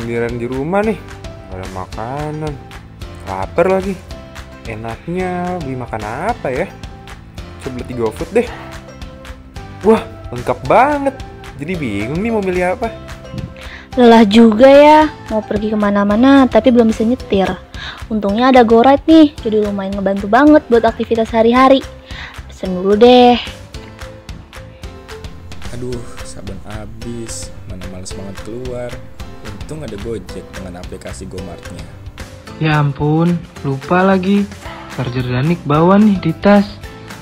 sendirian di rumah nih, gak ada makanan. Lapar lagi. Enaknya beli makan apa ya? Coba beli GoFood deh. Wah, lengkap banget. Jadi bingung nih mau milih apa. Lelah juga ya, mau pergi kemana-mana tapi belum bisa nyetir. Untungnya ada GoRide nih, jadi lumayan ngebantu banget buat aktivitas sehari-hari. Pesen dulu deh. Aduh, saban habis, mana males banget keluar. Untung ada Gojek dengan aplikasi GoMart-nya. Ya ampun, lupa lagi. Charger Danik bawa nih di tas.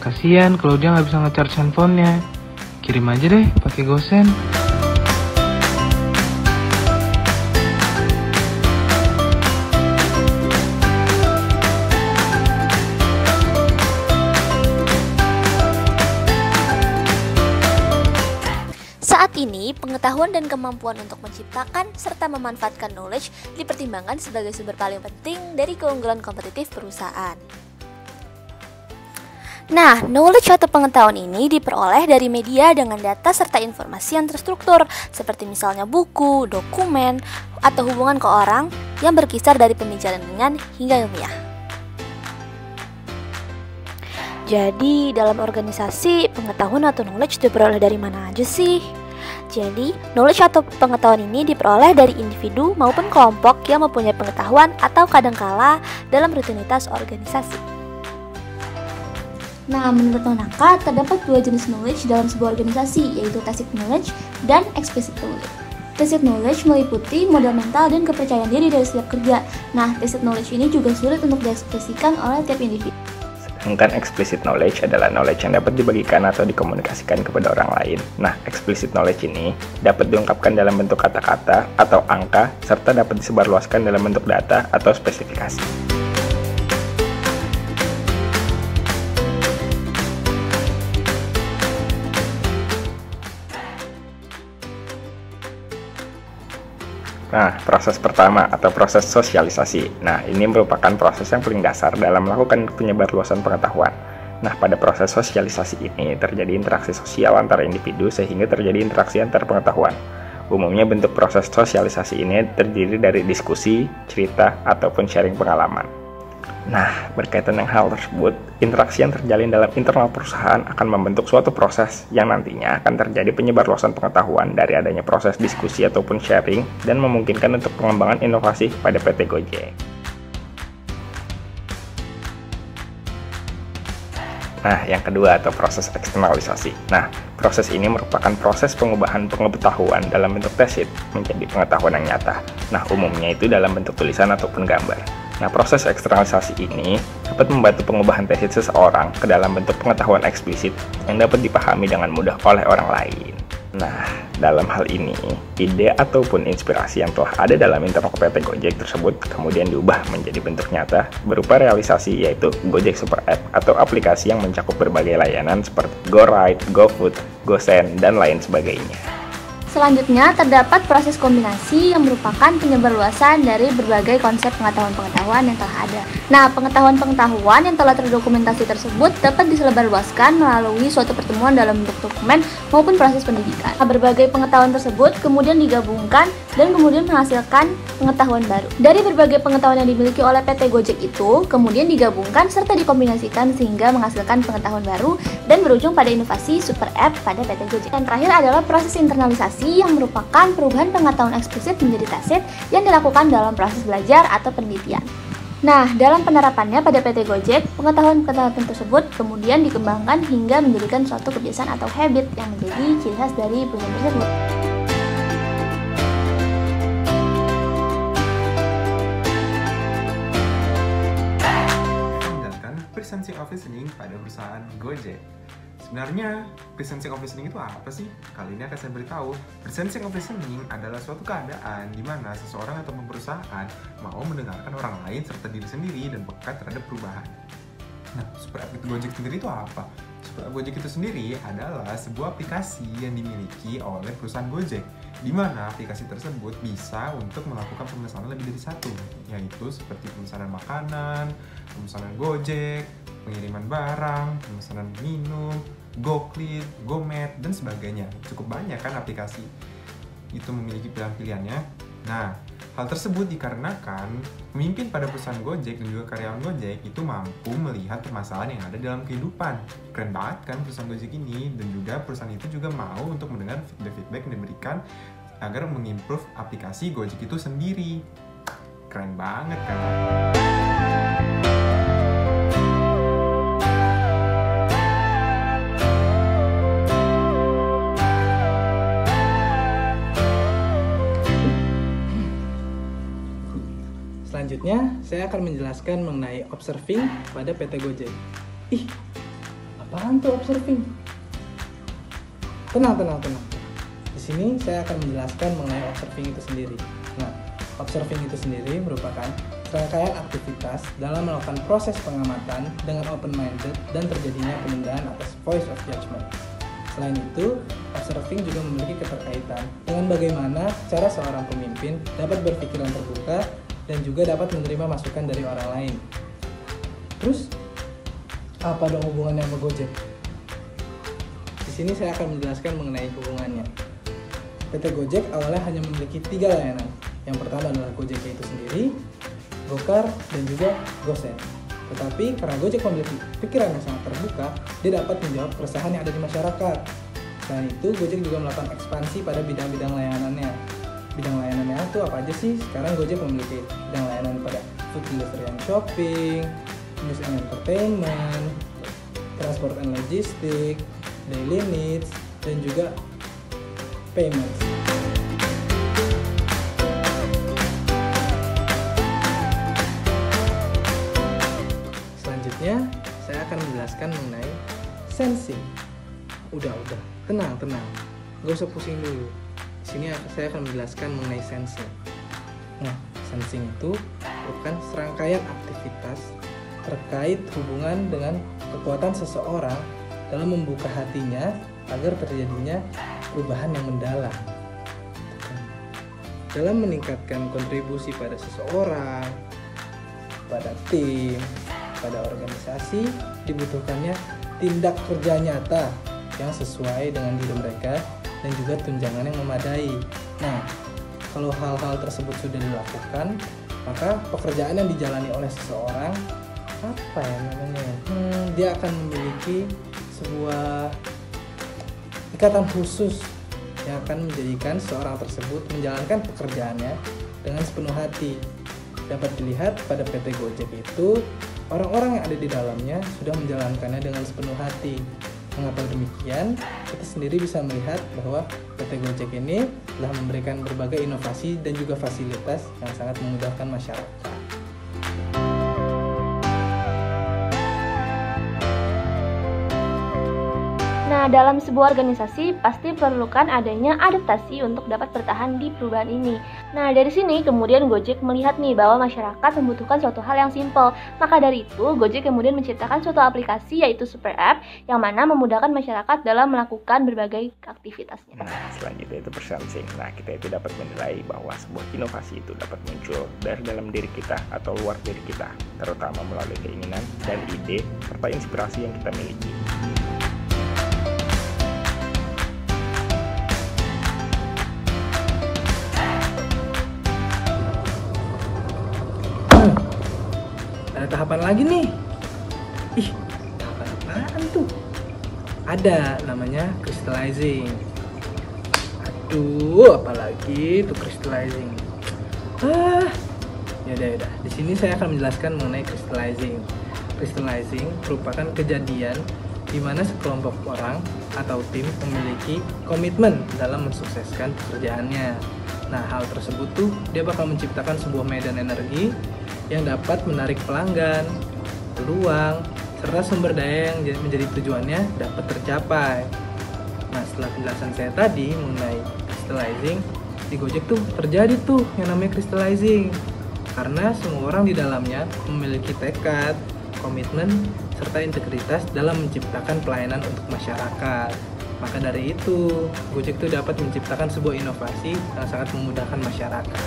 Kasian kalau dia nggak bisa nge-charge handphonenya. Kirim aja deh pakai GoSend. Saat ini, pengetahuan dan kemampuan untuk menciptakan serta memanfaatkan knowledge dipertimbangkan sebagai sumber paling penting dari keunggulan kompetitif perusahaan. Nah, knowledge atau pengetahuan ini diperoleh dari media dengan data serta informasi yang terstruktur, seperti misalnya buku, dokumen, atau hubungan ke orang yang berkisar dari pembicaraan ringan hingga ilmiah. Jadi, dalam organisasi, pengetahuan atau knowledge diperoleh dari mana aja sih? Jadi, knowledge atau pengetahuan ini diperoleh dari individu maupun kelompok yang mempunyai pengetahuan atau kadangkala dalam rutinitas organisasi. Nah, menurut Nonaka, terdapat dua jenis knowledge dalam sebuah organisasi, yaitu tacit knowledge dan explicit knowledge. Tacit knowledge meliputi modal mental dan kepercayaan diri dari setiap kerja. Nah, tacit knowledge ini juga sulit untuk diekspresikan oleh tiap individu. Sedangkan explicit knowledge adalah knowledge yang dapat dibagikan atau dikomunikasikan kepada orang lain. Nah, explicit knowledge ini dapat diungkapkan dalam bentuk kata-kata atau angka, serta dapat disebarluaskan dalam bentuk data atau spesifikasi. Nah, proses pertama atau proses sosialisasi. Nah, ini merupakan proses yang paling dasar dalam melakukan penyebarluasan pengetahuan. Nah, pada proses sosialisasi ini terjadi interaksi sosial antara individu sehingga terjadi interaksi antar pengetahuan. Umumnya bentuk proses sosialisasi ini terdiri dari diskusi, cerita, ataupun sharing pengalaman. Nah, berkaitan dengan hal tersebut, interaksi yang terjalin dalam internal perusahaan akan membentuk suatu proses yang nantinya akan terjadi penyebarluasan pengetahuan dari adanya proses diskusi ataupun sharing dan memungkinkan untuk pengembangan inovasi pada PT Gojek. Nah, yang kedua atau proses eksternalisasi. Nah, proses ini merupakan proses pengubahan pengetahuan dalam bentuk tacit menjadi pengetahuan yang nyata. Nah, umumnya itu dalam bentuk tulisan ataupun gambar. Nah, proses eksternalisasi ini dapat membantu pengubahan tesis seseorang ke dalam bentuk pengetahuan eksplisit yang dapat dipahami dengan mudah oleh orang lain. Nah, dalam hal ini, ide ataupun inspirasi yang telah ada dalam internal PT Gojek tersebut kemudian diubah menjadi bentuk nyata berupa realisasi, yaitu Gojek Super App atau aplikasi yang mencakup berbagai layanan seperti GoRide, GoFood, GoSend, dan lain sebagainya. Selanjutnya, terdapat proses kombinasi yang merupakan penyebarluasan dari berbagai konsep pengetahuan-pengetahuan yang telah ada. Nah, pengetahuan-pengetahuan yang telah terdokumentasi tersebut dapat disebarluaskan melalui suatu pertemuan dalam bentuk dokumen maupun proses pendidikan. Nah, berbagai pengetahuan tersebut kemudian digabungkan dan kemudian menghasilkan pengetahuan baru. Dari berbagai pengetahuan yang dimiliki oleh PT Gojek itu, kemudian digabungkan serta dikombinasikan sehingga menghasilkan pengetahuan baru dan berujung pada inovasi Super App pada PT Gojek. Dan terakhir adalah proses internalisasi yang merupakan perubahan pengetahuan eksplisit menjadi tacit yang dilakukan dalam proses belajar atau penelitian. Nah, dalam penerapannya pada PT Gojek, pengetahuan-pengetahuan tersebut kemudian dikembangkan hingga menjadikan suatu kebiasaan atau habit yang menjadi ciri khas dari perusahaan tersebut. Menjalankan presenting of listening pada perusahaan Gojek. Sebenarnya, presenting of listening itu apa sih? Kali ini akan saya beritahu. Presenting of listening adalah suatu keadaan di mana seseorang atau perusahaan mau mendengarkan orang lain serta diri sendiri dan peka terhadap perubahan. Nah, Super App itu Gojek sendiri itu apa? Super App Gojek itu sendiri adalah sebuah aplikasi yang dimiliki oleh perusahaan Gojek, di mana aplikasi tersebut bisa untuk melakukan pemesanan lebih dari satu, yaitu seperti pemesanan makanan, pemesanan Gojek, pengiriman barang, pemesanan minum, GoClear, GoMart, dan sebagainya. Cukup banyak kan aplikasi itu memiliki pilihan-pilihannya. Nah, Hal tersebut dikarenakan pemimpin pada perusahaan Gojek dan juga karyawan Gojek itu mampu melihat permasalahan yang ada dalam kehidupan. Keren banget kan perusahaan Gojek ini, dan juga perusahaan itu juga mau untuk mendengar feedback yang diberikan agar mengimprove aplikasi Gojek itu sendiri. Keren banget kan? Selanjutnya, saya akan menjelaskan mengenai observing pada PT Gojek. Ih, apaan tuh observing? Tenang. Di sini saya akan menjelaskan mengenai observing itu sendiri. Nah, observing itu sendiri merupakan serangkaian aktivitas dalam melakukan proses pengamatan dengan open-minded dan terjadinya penundaan atas voice of judgment. Selain itu, observing juga memiliki keterkaitan dengan bagaimana cara seorang pemimpin dapat berpikiran terbuka dan juga dapat menerima masukan dari orang lain. Terus, apa dong hubungannya sama Gojek? Di sini saya akan menjelaskan mengenai hubungannya. PT Gojek awalnya hanya memiliki 3 layanan. Yang pertama adalah Gojek itu sendiri, Gokar, dan juga Gosen. Tetapi karena Gojek memiliki pikiran yang sangat terbuka, dia dapat menjawab keresahan yang ada di masyarakat. Selain itu, Gojek juga melakukan ekspansi pada bidang-bidang layanannya. Bidang layanannya itu apa aja sih? Sekarang Gojek memiliki bidang layanan pada food delivery and shopping, news and entertainment, transport and logistik, daily needs, dan juga payments. Selanjutnya, saya akan menjelaskan mengenai sensing. Udah, tenang. Gak usah pusing dulu. Di sini saya akan menjelaskan mengenai sensing. Nah, sensing itu merupakan serangkaian aktivitas terkait hubungan dengan kekuatan seseorang dalam membuka hatinya agar terjadinya perubahan yang mendalam. Dalam meningkatkan kontribusi pada seseorang, pada tim, pada organisasi, dibutuhkannya tindak kerja nyata yang sesuai dengan diri mereka dan juga tunjangan yang memadai. Nah, kalau hal-hal tersebut sudah dilakukan, maka pekerjaan yang dijalani oleh seseorang, dia akan memiliki sebuah ikatan khusus yang akan menjadikan seorang tersebut menjalankan pekerjaannya dengan sepenuh hati. Dapat dilihat pada PT Gojek itu, orang-orang yang ada di dalamnya sudah menjalankannya dengan sepenuh hati. Mengapa demikian? Kita sendiri bisa melihat bahwa PT Gojek ini telah memberikan berbagai inovasi dan juga fasilitas yang sangat memudahkan masyarakat. Nah, dalam sebuah organisasi pasti perlukan adanya adaptasi untuk dapat bertahan di perubahan ini. Nah, dari sini kemudian Gojek melihat nih bahwa masyarakat membutuhkan suatu hal yang simpel. Maka dari itu, Gojek kemudian menciptakan suatu aplikasi yaitu Super App yang mana memudahkan masyarakat dalam melakukan berbagai aktivitasnya. Nah, selanjutnya itu persensing. Nah, kita itu dapat menilai bahwa sebuah inovasi itu dapat muncul dari dalam diri kita atau luar diri kita, terutama melalui keinginan dan ide serta inspirasi yang kita miliki. Ada tahapan lagi nih. Ih, tahapan apaan tuh? Ada, namanya crystallizing. Aduh, apalagi itu crystallizing. Yaudah. Di sini saya akan menjelaskan mengenai crystallizing. Crystallizing merupakan kejadian di mana sekelompok orang atau tim memiliki komitmen dalam mensukseskan pekerjaannya. Nah, hal tersebut tuh dia bakal menciptakan sebuah medan energi yang dapat menarik pelanggan, peluang, serta sumber daya yang menjadi tujuannya dapat tercapai. Nah, setelah penjelasan saya tadi mengenai crystallizing, di Gojek tuh terjadi tuh yang namanya crystallizing. Karena semua orang di dalamnya memiliki tekad, komitmen, serta integritas dalam menciptakan pelayanan untuk masyarakat. Maka dari itu, Gojek tuh dapat menciptakan sebuah inovasi yang sangat memudahkan masyarakat.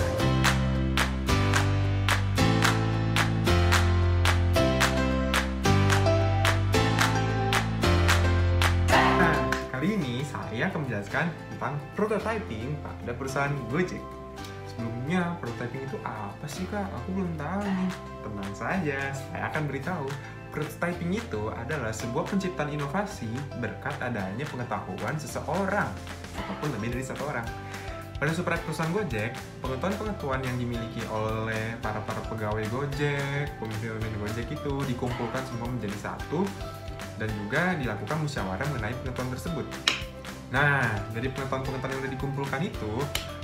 Kali ini saya akan menjelaskan tentang prototyping pada perusahaan Gojek. sebelumnya prototyping itu apa sih kak? Aku belum tahu nih. Tenang saja, saya akan beritahu. Prototyping itu adalah sebuah penciptaan inovasi berkat adanya pengetahuan seseorang ataupun lebih dari satu orang. Pada super app perusahaan Gojek, pengetahuan-pengetahuan yang dimiliki oleh para pegawai Gojek, pemimpin Gojek itu dikumpulkan semua menjadi satu dan juga dilakukan musyawarah mengenai pengetahuan tersebut. Nah, dari pengetahuan-pengetahuan yang sudah dikumpulkan itu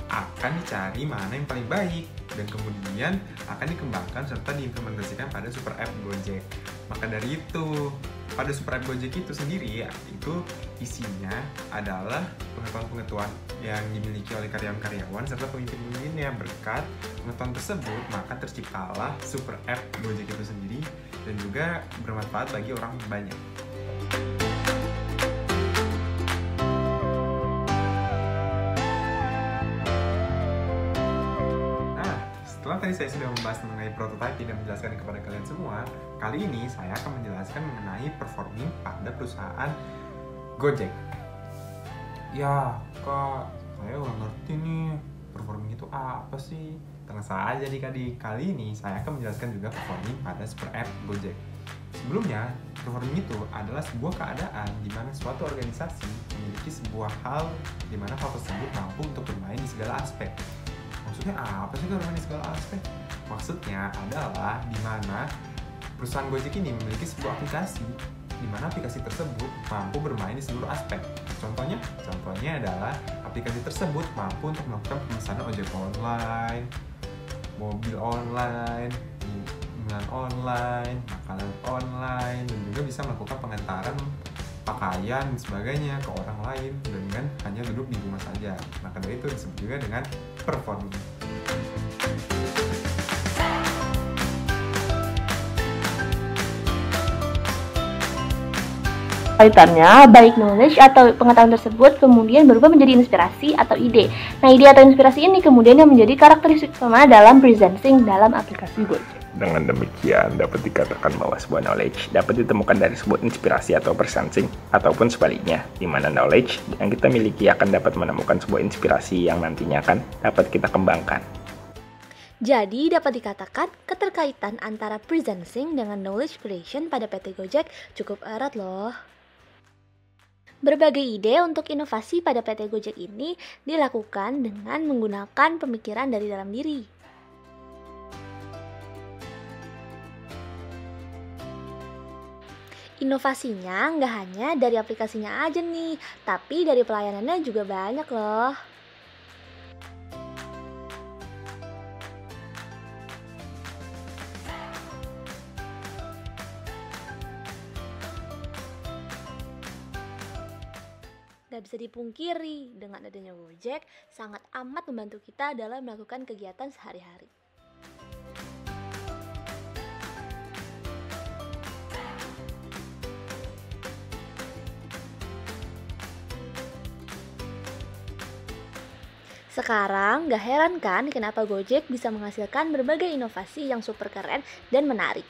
akan dicari mana yang paling baik dan kemudian akan dikembangkan serta diimplementasikan pada super app Gojek. Maka dari itu, pada super app Gojek itu sendiri itu isinya adalah pengetahuan-pengetahuan yang dimiliki oleh karyawan-karyawan serta pemimpin-pemimpinnya. Berkat pengetahuan tersebut, maka terciptalah super app Gojek itu sendiri dan juga bermanfaat bagi orang banyak. Setelah tadi saya sudah membahas mengenai prototyping dan menjelaskan kepada kalian semua, kali ini saya akan menjelaskan mengenai performing pada perusahaan Gojek. Ya, kak, saya udah ngerti nih, performing itu apa sih? Tenang saja adik-adik, kali ini saya akan menjelaskan juga performing pada super app Gojek. Sebelumnya, performing itu adalah sebuah keadaan di mana suatu organisasi memiliki sebuah hal di mana hal tersebut mampu untuk bermain di segala aspek. Maksudnya apa sih kalau bermain di segala aspek? Maksudnya adalah di mana perusahaan Gojek ini memiliki sebuah aplikasi di mana aplikasi tersebut mampu bermain di seluruh aspek. Contohnya adalah aplikasi tersebut mampu untuk melakukan pemesanan ojek online, mobil online, pengiriman online, makanan online, dan juga bisa melakukan pengantaran pakaian dan sebagainya ke orang lain dengan hanya duduk di rumah saja. Maka dari itu disebut juga dengan performing. Kaitannya, baik knowledge atau pengetahuan tersebut kemudian berubah menjadi inspirasi atau ide. Nah, ide atau inspirasi ini kemudian yang menjadi karakteristik utama dalam presenting dalam aplikasi Gojek. Dengan demikian, dapat dikatakan bahwa sebuah knowledge dapat ditemukan dari sebuah inspirasi atau presenting, ataupun sebaliknya, di mana knowledge yang kita miliki akan dapat menemukan sebuah inspirasi yang nantinya akan dapat kita kembangkan. Jadi dapat dikatakan keterkaitan antara presenting dengan knowledge creation pada PT Gojek cukup erat loh. Berbagai ide untuk inovasi pada PT Gojek ini dilakukan dengan menggunakan pemikiran dari dalam diri. Inovasinya nggak hanya dari aplikasinya aja nih, tapi dari pelayanannya juga banyak loh. Gak bisa dipungkiri, dengan adanya Gojek sangat amat membantu kita dalam melakukan kegiatan sehari-hari. Sekarang gak heran kan kenapa Gojek bisa menghasilkan berbagai inovasi yang super keren dan menarik.